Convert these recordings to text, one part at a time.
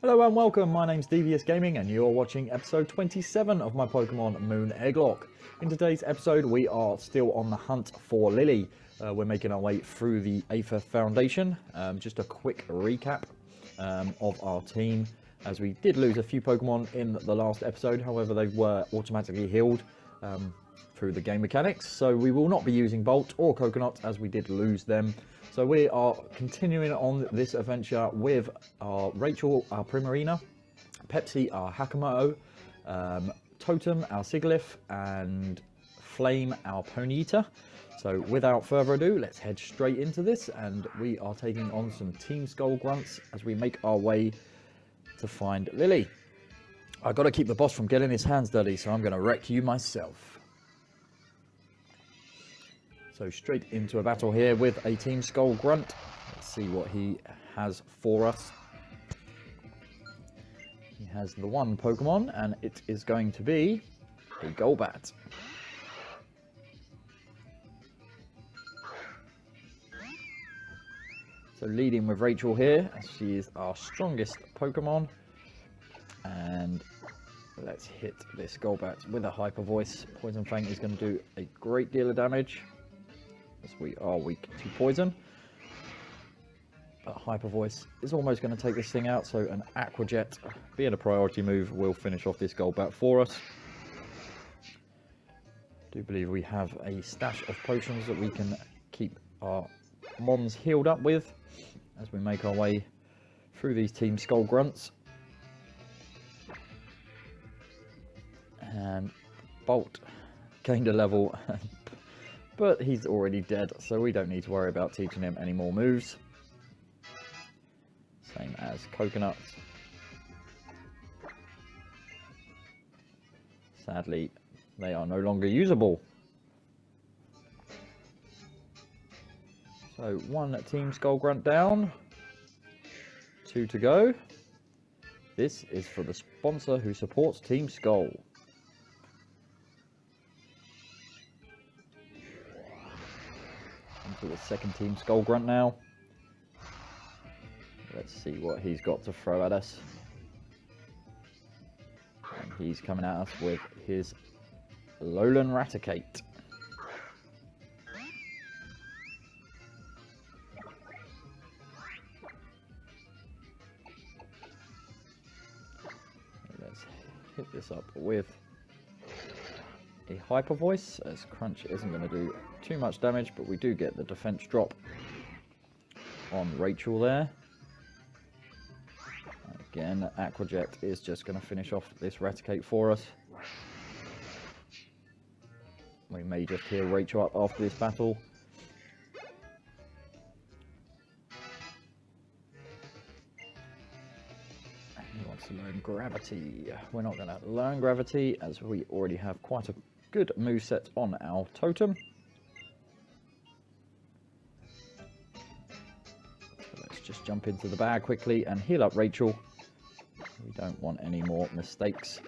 Hello and welcome, my name's Devious Gaming and you're watching episode 27 of my Pokemon Moon Egglocke. In today's episode we are still on the hunt for Lillie. We're making our way through the Aether Foundation. Just a quick recap of our team, as we did lose a few Pokemon in the last episode, however they were automatically healed through the game mechanics. So we will not be using Bolt or Coconut as we did lose them. So we are continuing on this adventure with our Rachel, our Primarina, Pepsi, our Hakamoto, Totem, our Sigilyph, and Flame, our Ponyta. So without further ado, let's head straight into this, and we are taking on some Team Skull Grunts as we make our way to find Lillie. I've got to keep the boss from getting his hands dirty, so I'm going to wreck you myself. So straight into a battle here with a Team Skull Grunt. Let's see what he has for us. He has the one Pokemon, and it is going to be a Golbat. So leading with Rachel here, as she is our strongest Pokemon. And let's hit this Golbat with a Hyper Voice. Poison Fang is going to do a great deal of damage, as we are weak to poison. But Hyper Voice is almost going to take this thing out, so an Aqua Jet, being a priority move, will finish off this Golbat for us. I do believe we have a stash of potions that we can keep our Mons healed up with as we make our way through these Team Skull Grunts. And Bolt gained a level, but he's already dead, so we don't need to worry about teaching him any more moves. Same as Coconut. Sadly, they are no longer usable. So one Team Skull Grunt down, 2 to go. This is for the sponsor who supports Team Skull. Into the second Team Skull Grunt now. Let's see what he's got to throw at us. And he's coming at us with his Alolan Raticate. Let's hit this up with a Hyper Voice, as Crunch isn't going to do too much damage, but we do get the defense drop on Rachel there. Again, Aqua Jet is just going to finish off this Raticate for us. We may just heal Rachel up after this battle. He wants to learn Gravity. We're not going to learn Gravity, as we already have quite a good moveset on our Totem. So let's just jump into the bag quickly and heal up Rachel. We don't want any more mistakes.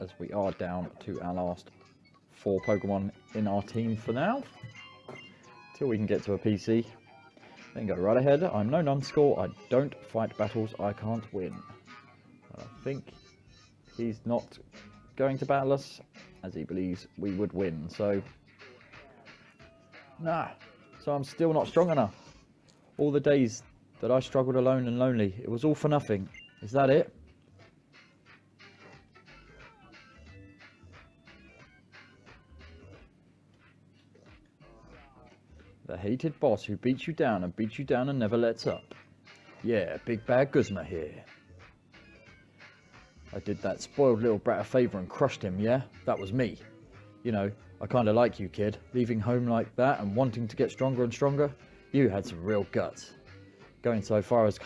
As we are down to our last 4 Pokemon in our team for now, till we can get to a PC. Then go right ahead. I'm no numbskull. I don't fight battles I can't win. I think he's not going to battle us, as he believes we would win. So, nah. So I'm still not strong enough. All the days that I struggled alone and lonely, it was all for nothing. Is that it? The hated boss who beats you down and never lets up. Yeah, Big Bad Guzma here. I did that spoiled little brat a favour and crushed him, yeah? That was me. You know, I kinda like you, kid. Leaving home like that and wanting to get stronger and stronger. You had some real guts. Going so far as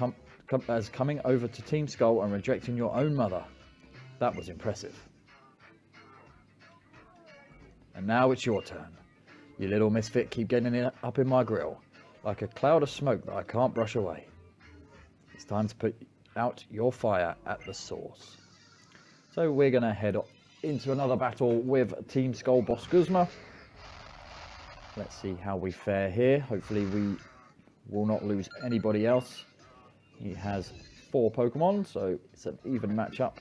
coming over to Team Skull and rejecting your own mother. That was impressive. And now it's your turn. You little misfit, keep getting it up in my grill, like a cloud of smoke that I can't brush away. It's time to put out your fire at the source. So we're going to head into another battle with Team Skull Boss Guzma. Let's see how we fare here. Hopefully we will not lose anybody else. He has 4 Pokemon, so it's an even matchup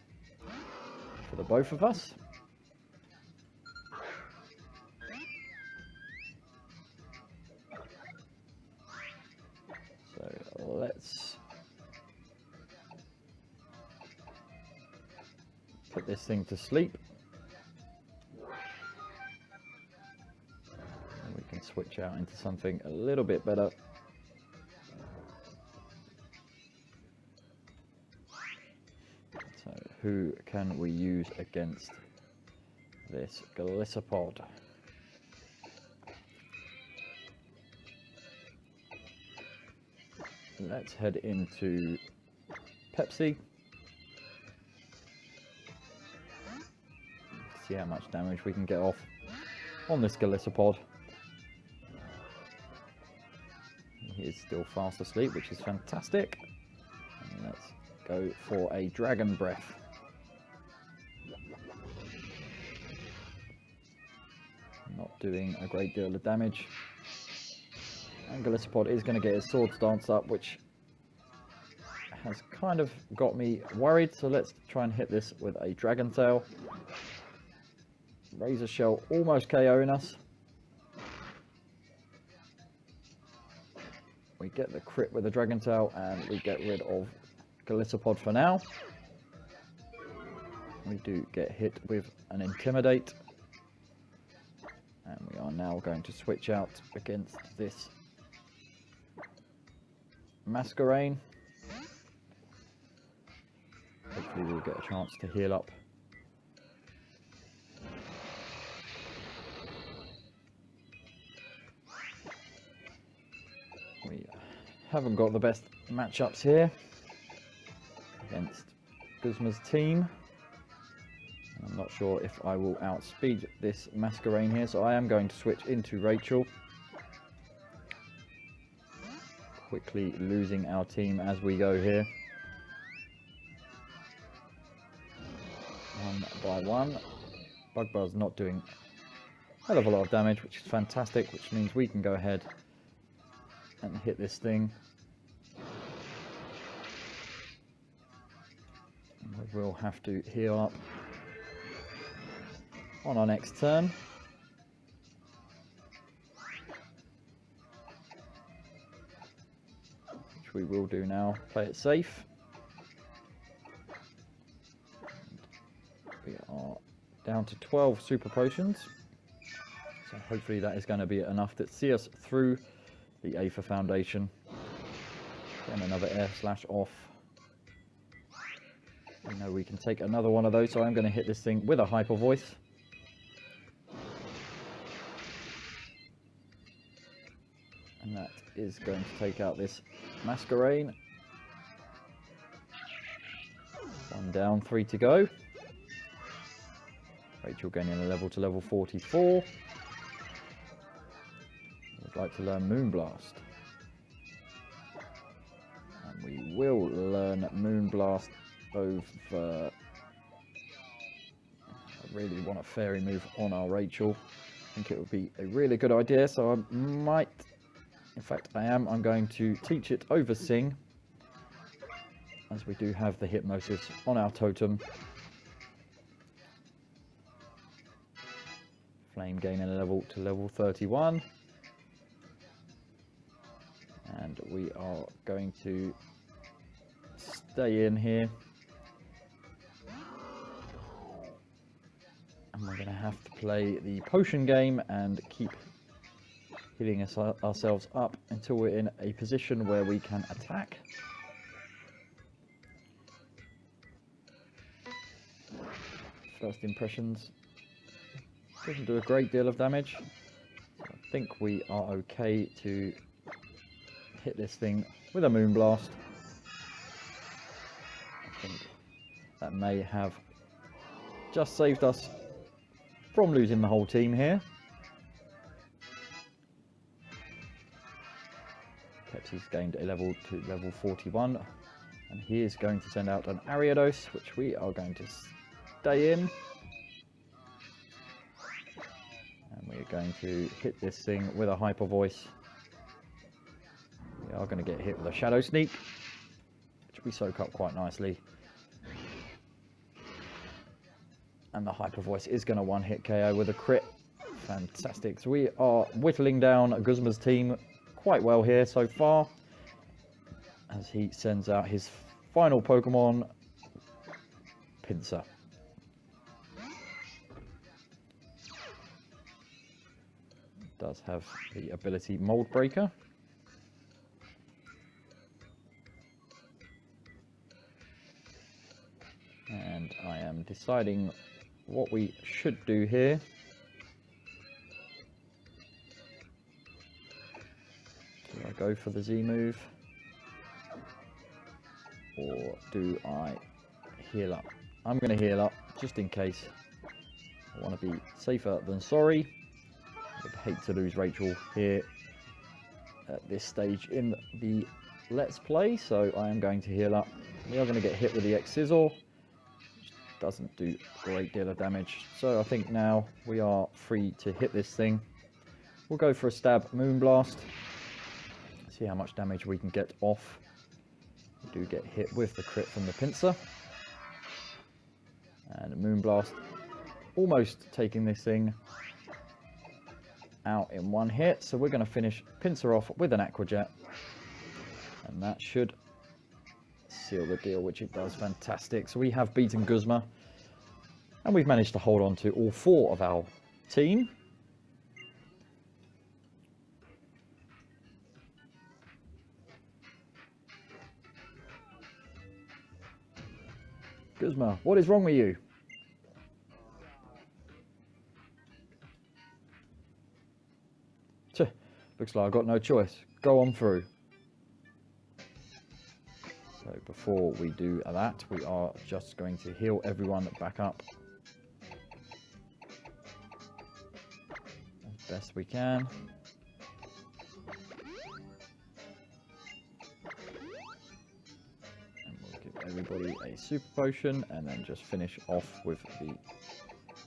for the both of us. So let's put this thing to sleep. And we can switch out into something a little bit better. So who can we use against this Golisopod? Let's head into Pepsi. See how much damage we can get off on this Golisopod. He is still fast asleep, which is fantastic. And let's go for a Dragon Breath. Not doing a great deal of damage. And Golisopod is going to get his Sword Stance up, which has kind of got me worried. So let's try and hit this with a Dragon Tail. Razor Shell almost KOing us. We get the crit with the Dragon Tail and we get rid of Golisopod for now. We do get hit with an Intimidate. And we are now going to switch out against this Masquerain. Hopefully we'll get a chance to heal up. We haven't got the best matchups here against Guzma's team. I'm not sure if I will outspeed this Masquerain here, so I am going to switch into Rachel. Quickly losing our team as we go here. One by one. Bugbuzz's not doing a hell of a lot of damage, which is fantastic, which means we can go ahead and hit this thing. And we will have to heal up on our next turn. Which we will do now. Play it safe. We are down to 12 Super Potions. So hopefully that is going to be enough to see us through the Aether Foundation. Then another Air Slash off. I know we can take another one of those, so I'm going to hit this thing with a Hyper Voice. And that is going to take out this Masquerain. 1 down, 3 to go. Rachel gaining a level to level 44. Would like to learn Moonblast. And we will learn Moonblast over... I really want a fairy move on our Rachel. I think it would be a really good idea, so I might... In fact, I'm going to teach it over Sing, as we do have the Hypnosis on our totem. Flame gaining a level to level 31. And we are going to stay in here. And we're going to have to play the potion game and keep healing ourselves up until we're in a position where we can attack. First impressions, doesn't do a great deal of damage. I think we are okay to hit this thing with a Moonblast. I think that may have just saved us from losing the whole team here. Pepsi's gained a level to level 41, and he is going to send out an Ariados, which we are going to stay in. And we're going to hit this thing with a hyper voice. We are going to get hit with a shadow sneak, which we soak up quite nicely. And the hyper voice is going to one-hit KO with a crit. Fantastic. So we are whittling down Guzma's team quite well here so far, as he sends out his final Pokemon, Pinsir. Does have the ability Mold Breaker. And I am deciding what we should do here. Do I go for the Z move? Or do I heal up? I'm going to heal up just in case. I want to be safer than sorry. I would hate to lose Rachel here at this stage in the Let's Play, so I am going to heal up. We are going to get hit with the X-Scissor, which doesn't do a great deal of damage. So I think now we are free to hit this thing. We'll go for a stab Moonblast. See how much damage we can get off. We do get hit with the crit from the Pinsir. And Moonblast almost taking this thing out in one hit. So we're going to finish Pinsir off with an Aqua Jet. And that should seal the deal, which it does. Fantastic. So we have beaten Guzma. And we've managed to hold on to all 4 of our team. Guzma, what is wrong with you? Looks like I've got no choice. Go on through. So before we do that, we are just going to heal everyone back up as best we can. And we'll give everybody a super potion and then just finish off with the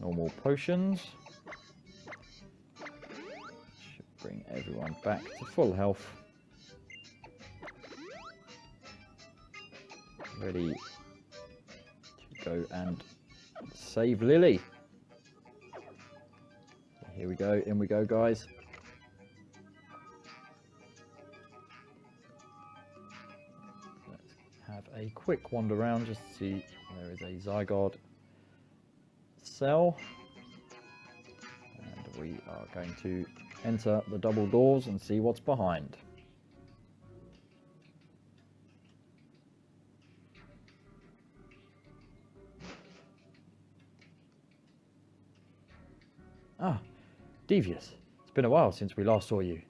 normal potions. Bring everyone back to full health. Ready to go and save Lillie. Here we go, in we go, guys. Let's have a quick wander around just to see there is a Zygarde cell. And we are going to enter the double doors and see what's behind. Ah, Devious. It's been a while since we last saw you.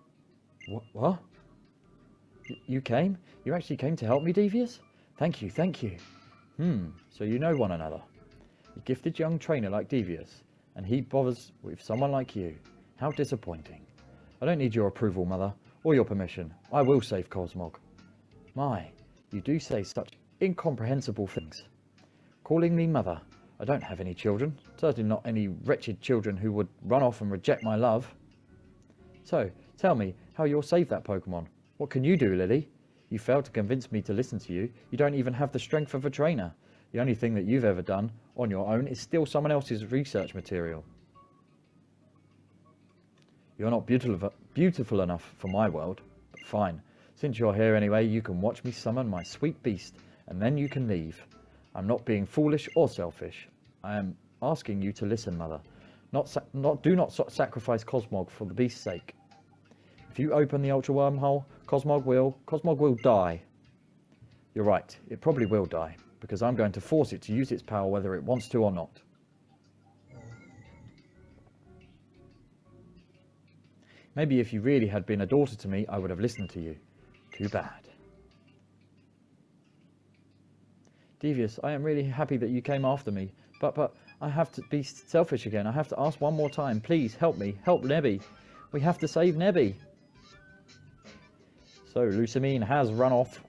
What? You came? You actually came to help me, Devious? Thank you, thank you. So you know one another. A gifted young trainer like Devious, and he bothers with someone like you. How disappointing. I don't need your approval, Mother, or your permission. I will save Cosmog. My, you do say such incomprehensible things. Calling me Mother. I don't have any children. Certainly not any wretched children who would run off and reject my love. So, tell me how you'll save that Pokemon. What can you do, Lillie? You failed to convince me to listen to you. You don't even have the strength of a trainer. The only thing that you've ever done on your own is steal someone else's research material. You're not beautiful enough for my world, but fine. Since you're here anyway, you can watch me summon my sweet beast, and then you can leave. I'm not being foolish or selfish. I am asking you to listen, Mother. Do not sacrifice Cosmog for the beast's sake. If you open the Ultra Wormhole, Cosmog will die. You're right, it probably will die, because I'm going to force it to use its power whether it wants to or not. Maybe if you really had been a daughter to me, I would have listened to you. Too bad. Devious, I am really happy that you came after me, but I have to be selfish again. I have to ask one more time. Please, help me. Help Nebby. We have to save Nebby. So, Lucamine has run off.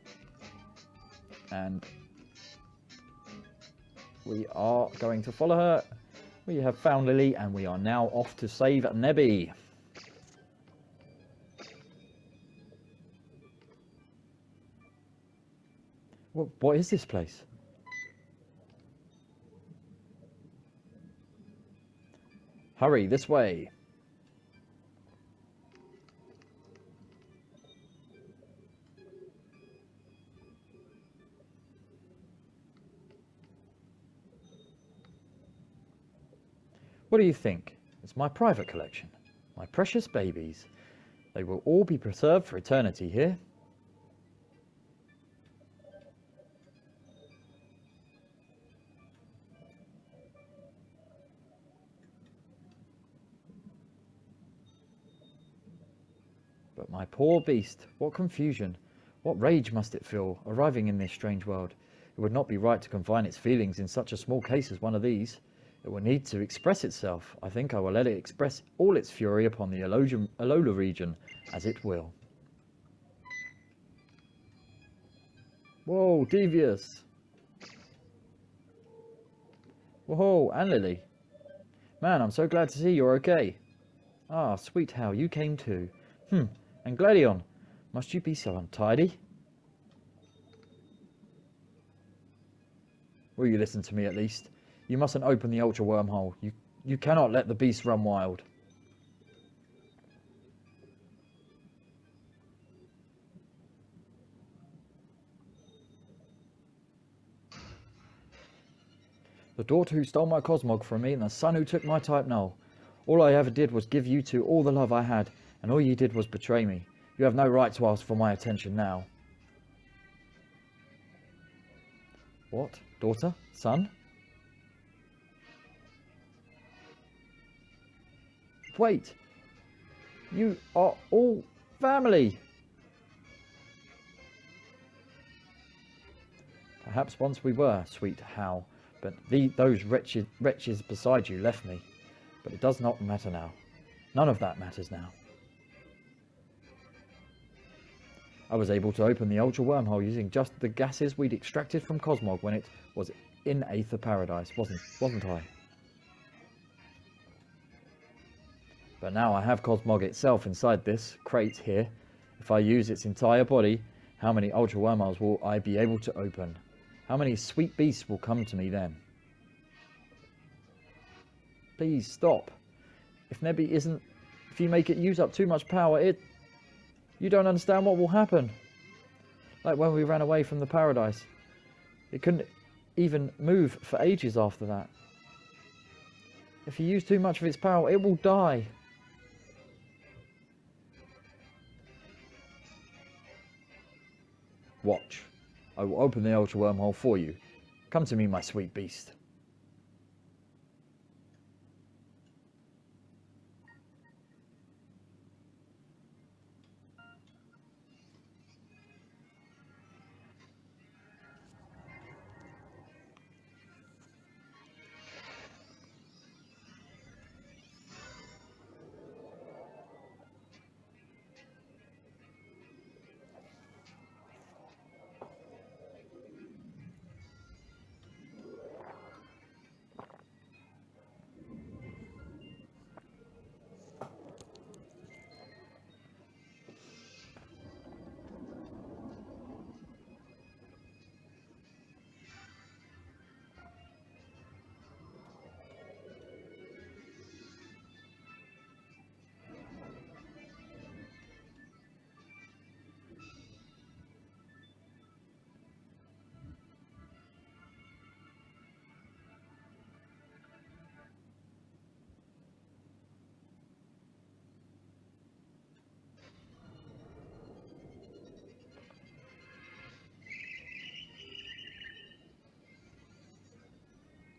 And we are going to follow her. We have found Lillie, and we are now off to save Nebby. What is this place? Hurry, this way. What do you think? It's my private collection. My precious babies. They will all be preserved for eternity here. But my poor beast, what confusion, what rage must it feel, arriving in this strange world. It would not be right to confine its feelings in such a small case as one of these. It will need to express itself. I think I will let it express all its fury upon the Alola region, as it will. Whoa, Devious! Whoa, and Lillie. Man, I'm so glad to see you're okay. Ah, sweet how you came too. And Gladion, must you be so untidy? Will you listen to me at least? You mustn't open the Ultra Wormhole. You cannot let the beast run wild. The daughter who stole my Cosmog from me and the son who took my type null. All I ever did was give you two all the love I had, and all you did was betray me. You have no right to ask for my attention now. What? Daughter? Son? Wait! You are all family! Perhaps once we were, sweet Hal, but those wretches beside you left me. But it does not matter now. None of that matters now. I was able to open the Ultra Wormhole using just the gases we'd extracted from Cosmog when it was in Aether Paradise, wasn't I? But now I have Cosmog itself inside this crate here. If I use its entire body, how many Ultra Wormholes will I be able to open? How many sweet beasts will come to me then? Please stop. If you make it use up too much power, you don't understand what will happen. Like when we ran away from the paradise. It couldn't even move for ages after that. If you use too much of its power, it will die. Watch. I will open the Ultra Wormhole for you. Come to me, my sweet beast.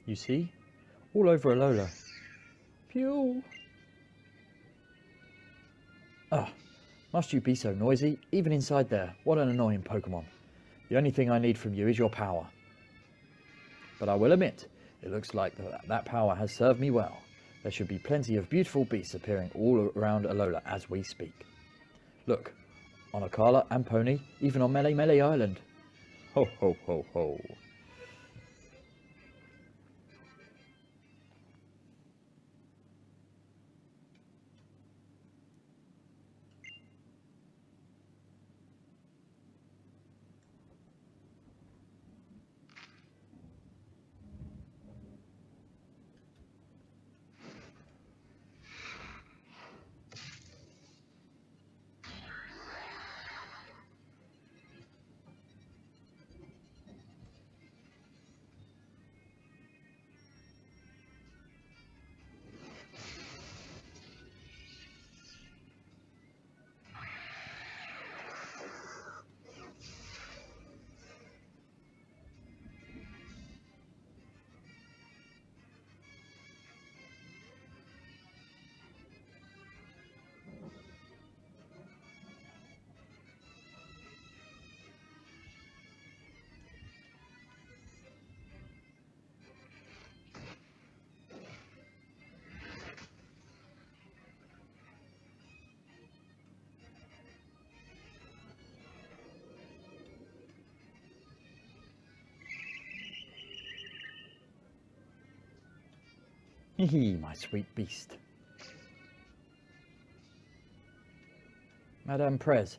You see? All over Alola. Phew. Ah, must you be so noisy? Even inside there. What an annoying Pokemon. The only thing I need from you is your power. But I will admit, it looks like that power has served me well. There should be plenty of beautiful beasts appearing all around Alola as we speak. Look, on Akala and Pony, even on Melee Island. Ho ho ho ho. Hee, my sweet beast. Madame Prez,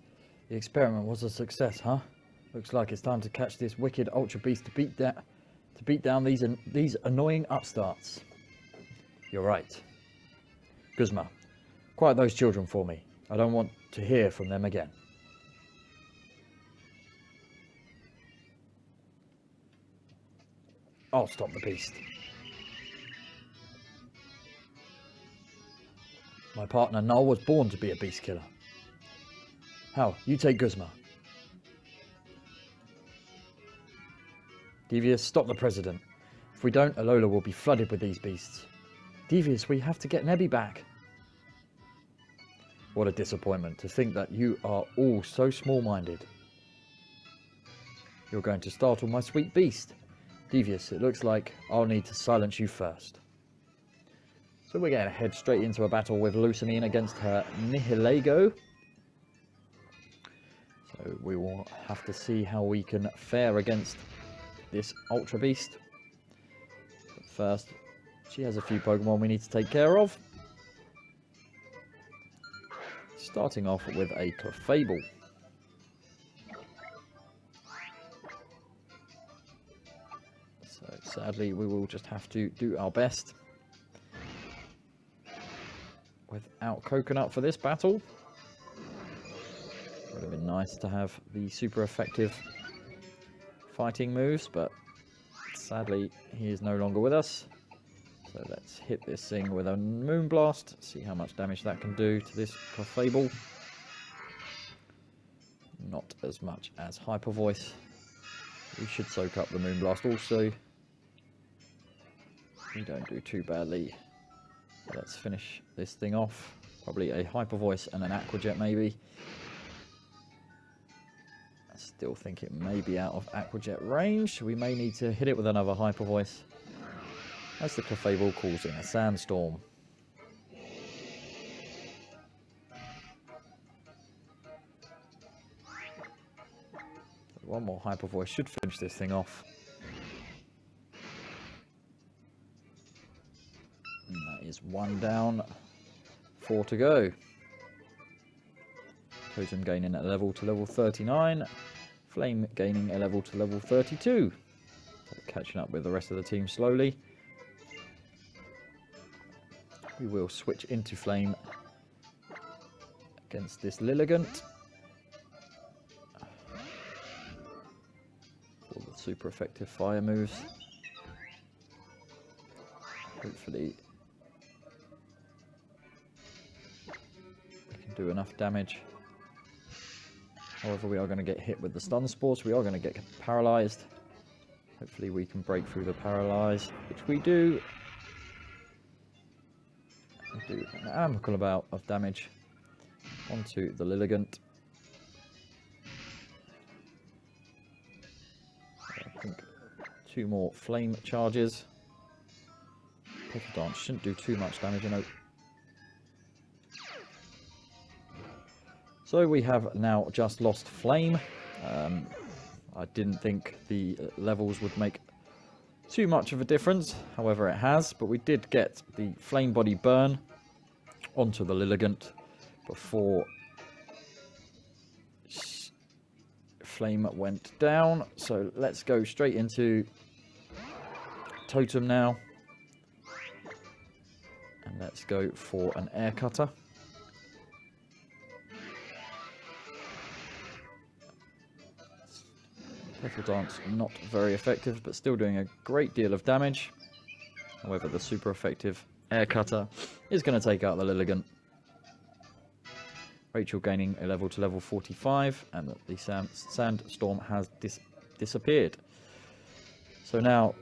the experiment was a success, huh? Looks like it's time to catch this wicked ultra beast to beat down these annoying upstarts. You're right. Guzma, quiet those children for me. I don't want to hear from them again. I'll stop the beast. My partner Null was born to be a beast killer. Hal, you take Guzma. Devious, stop the president. If we don't, Alola will be flooded with these beasts. Devious, we have to get Nebby back. What a disappointment to think that you are all so small-minded. You're going to startle my sweet beast. Devious, it looks like I'll need to silence you first. So we're going to head straight into a battle with Lucenine against her Nihilego. So we will have to see how we can fare against this Ultra Beast. But first, she has a few Pokemon we need to take care of. Starting off with a Clefable. So sadly, we will just have to do our best without Coconut for this battle. Would have been nice to have the super effective fighting moves, but sadly he is no longer with us. So let's hit this thing with a Moonblast, see how much damage that can do to this Clefable. Not as much as Hyper Voice. We should soak up the Moonblast also. We don't do too badly. Let's finish this thing off. Probably a Hyper Voice and an Aqua Jet maybe. I still think it may be out of Aqua Jet range. We may need to hit it with another Hyper Voice, as the Clefable calls in a Sandstorm. One more Hyper Voice should finish this thing off. And that is one down, 4 to go. Totem gaining a level to level 39. Flame gaining a level to level 32. So catching up with the rest of the team slowly. We will switch into Flame against this Lilligant. All the super effective fire moves. Hopefully we can do enough damage. However, we are going to get hit with the Stun Spores. We are going to get paralyzed. Hopefully we can break through the paralyze, which we do. We do an ample amount of damage onto the Lilligant. I think 2 more flame charges. Petal Dance shouldn't do too much damage, you know. So we have now just lost Flame. I didn't think the levels would make too much of a difference, however it has, but we did get the Flame Body Burn onto the Lilligant before Flame went down. So let's go straight into Totem now. And let's go for an Air Cutter. Petal Dance not very effective, but still doing a great deal of damage. However, the super effective Air Cutter is going to take out the Lilligant. Rachel gaining a level to level 45, and the Sandstorm has disappeared. So now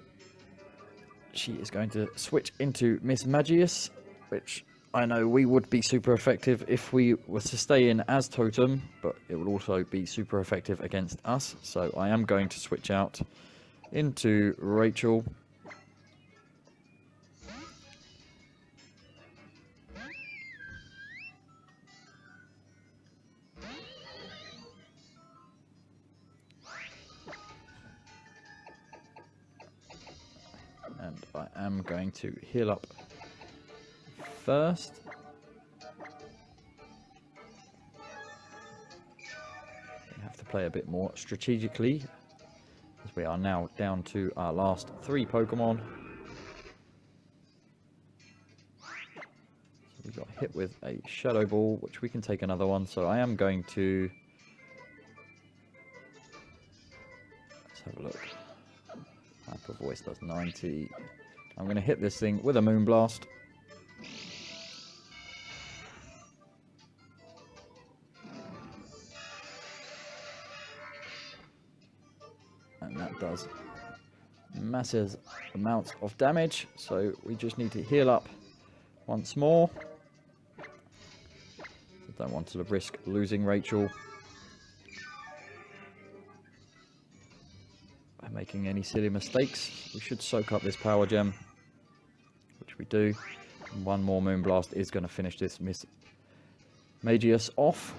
she is going to switch into Miss Magius, which I know we would be super effective if we were to stay in as Totem, but it would also be super effective against us. So I am going to switch out into Rachel. And I am going to heal up first. We have to play a bit more strategically, as we are now down to our last 3 Pokemon. So we got hit with a Shadowball, which we can take another one. So I am going to... let's have a look. Hyper Voice does 90. I'm going to hit this thing with a Moonblast. And that does massive amounts of damage. So we just need to heal up once more. I don't want to risk losing Rachel by making any silly mistakes. We should soak up this power gem, which we do. And one more Moonblast is going to finish this Miss Magius off.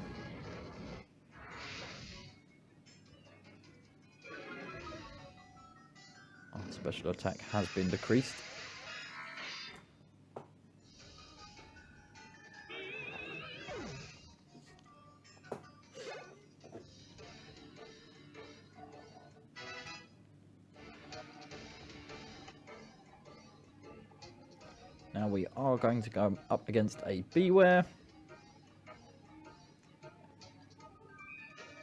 Our special attack has been decreased. Now we are going to go up against a Beware.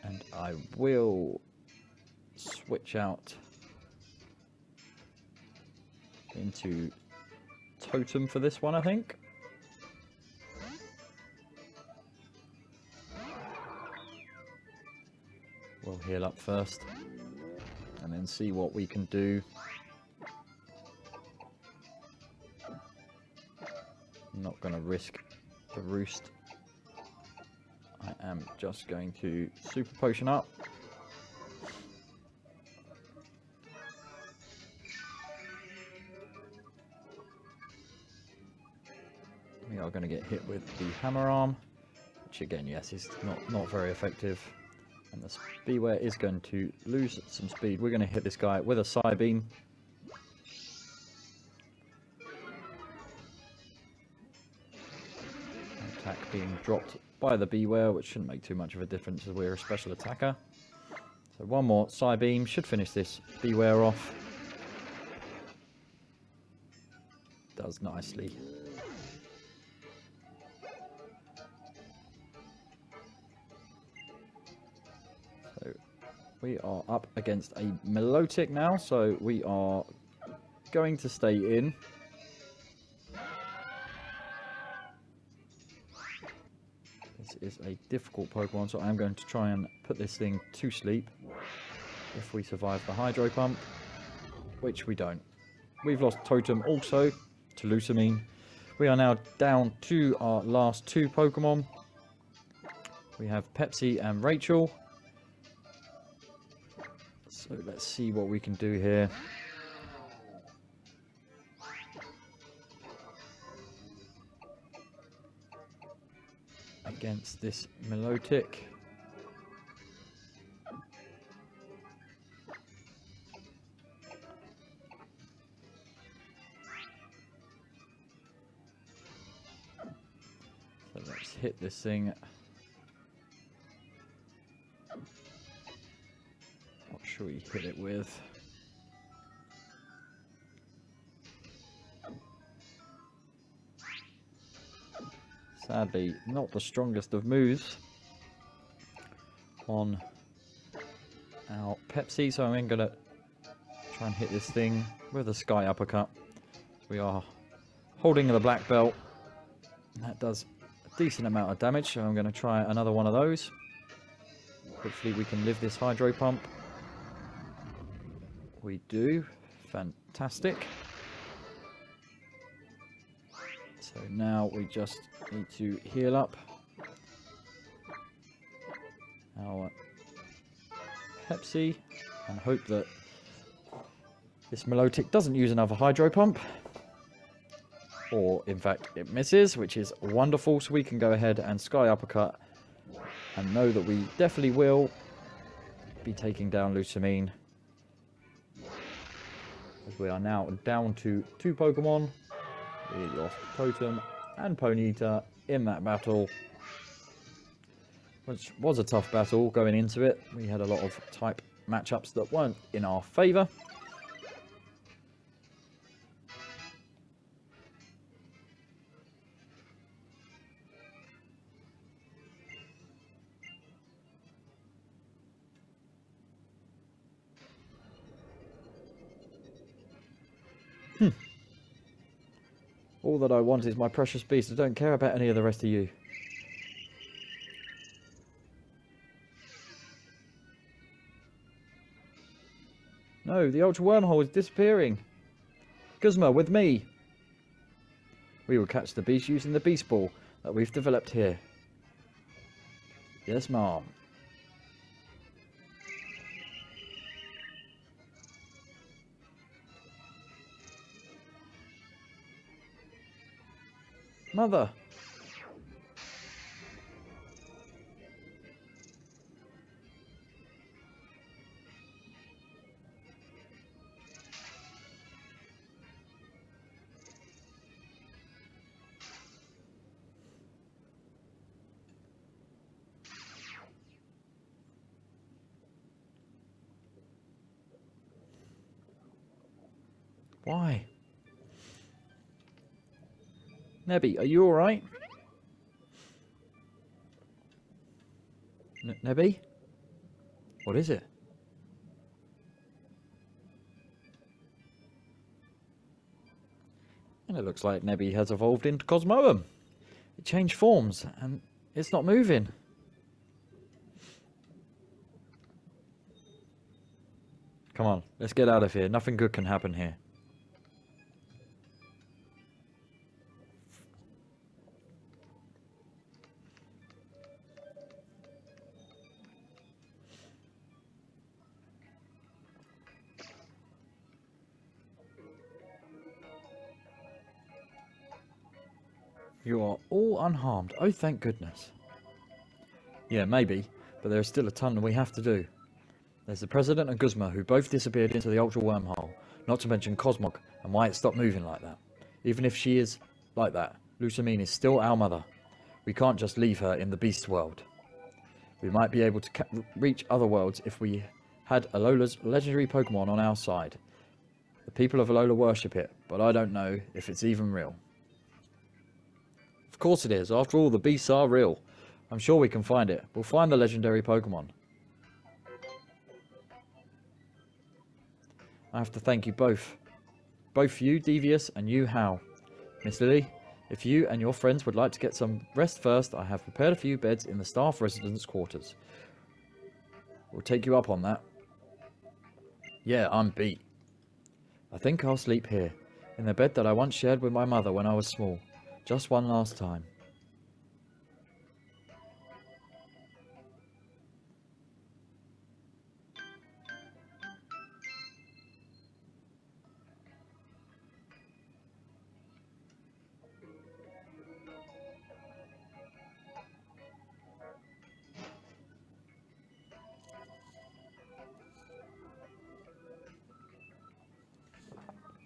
And I will switch out into Totem for this one, I think. We'll heal up first and then see what we can do. I'm not going to risk the roost. I am just going to Super Potion up. We are going to get hit with the Hammer Arm, which again, yes, is not very effective. And the Beware is going to lose some speed. We're going to hit this guy with a Psybeam. Attack being dropped by the Beware, which shouldn't make too much of a difference as we're a special attacker. So one more Psybeam should finish this Beware off. Does nicely. So we are up against a Milotic now, so we are going to stay in. This is a difficult Pokemon, so I'm going to try and put this thing to sleep if we survive the Hydro Pump, which we don't. We've lost Totem also to Lusamine. We are now down to our last 2 Pokemon. We have Pepsi and Rachel. So let's see what we can do here. Against this Milotic. So let's hit this thing. What should we hit it with? Sadly, not the strongest of moves on our Pepsi, so I'm going to try and hit this thing with a Sky Uppercut. We are holding the black belt. That does a decent amount of damage, so I'm going to try another one of those. Hopefully we can live this Hydro Pump. We do. Fantastic. So now we just need to heal up our Pepsi and hope that this Milotic doesn't use another Hydro Pump. Or, in fact, it misses, which is wonderful. So we can go ahead and Sky Uppercut and know that we definitely will be taking down Lusamine. As we are now down to 2 Pokemon. We lost Totem and Ponyta in that battle, which was a tough battle going into it. We had a lot of type matchups that weren't in our favour. All that I want is my precious beast. I don't care about any of the rest of you. No, the Ultra Wormhole is disappearing. Guzma, with me. We will catch the beast using the beast ball that we've developed here. Yes, ma'am. Mother. Why? Nebby, are you alright? Nebby? What is it? And it looks like Nebby has evolved into Cosmoem. It changed forms and it's not moving. Come on, let's get out of here. Nothing good can happen here. You are all unharmed. Oh, thank goodness. Yeah, maybe, but there's still a ton we have to do. There's the President and Guzma, who both disappeared into the Ultra Wormhole, not to mention Cosmog and why it stopped moving like that. Even if she is like that, Lusamine is still our mother. We can't just leave her in the Beast world. We might be able to reach other worlds if we had Alola's legendary Pokemon on our side. The people of Alola worship it, but I don't know if it's even real. Of course it is. After all, the beasts are real. I'm sure we can find it. We'll find the legendary Pokemon. I have to thank you both. Both you, Devious, and you, Hal. Miss Lillie, if you and your friends would like to get some rest first, I have prepared a few beds in the staff residence quarters. We'll take you up on that. Yeah, I'm beat. I think I'll sleep here, in the bed that I once shared with my mother when I was small. Just one last time.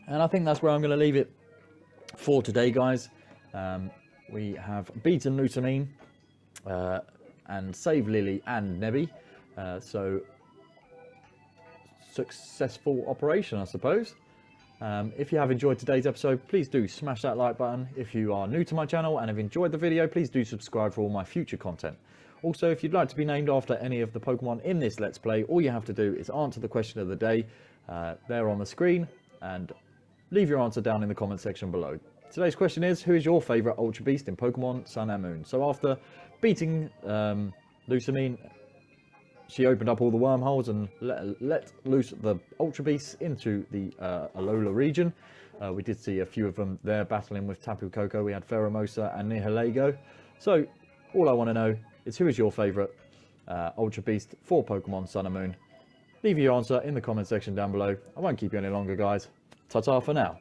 And I think that's where I'm going to leave it for today, guys. We have beaten Lusamine and saved Lillie and Nebby. So, successful operation, I suppose. If you have enjoyed today's episode, please do smash that like button. If you are new to my channel and have enjoyed the video, please do subscribe for all my future content. Also, if you'd like to be named after any of the Pokemon in this Let's Play, all you have to do is answer the question of the day there on the screen and leave your answer down in the comment section below. Today's question is, who is your favourite Ultra Beast in Pokemon Sun and Moon? So after beating Lusamine, she opened up all the wormholes and let loose the Ultra Beasts into the Alola region. We did see a few of them there battling with Tapu Koko. We had Pheromosa and Nihilego. So all I want to know is, who is your favourite Ultra Beast for Pokemon Sun and Moon? Leave your answer in the comment section down below. I won't keep you any longer, guys. Ta-ta for now.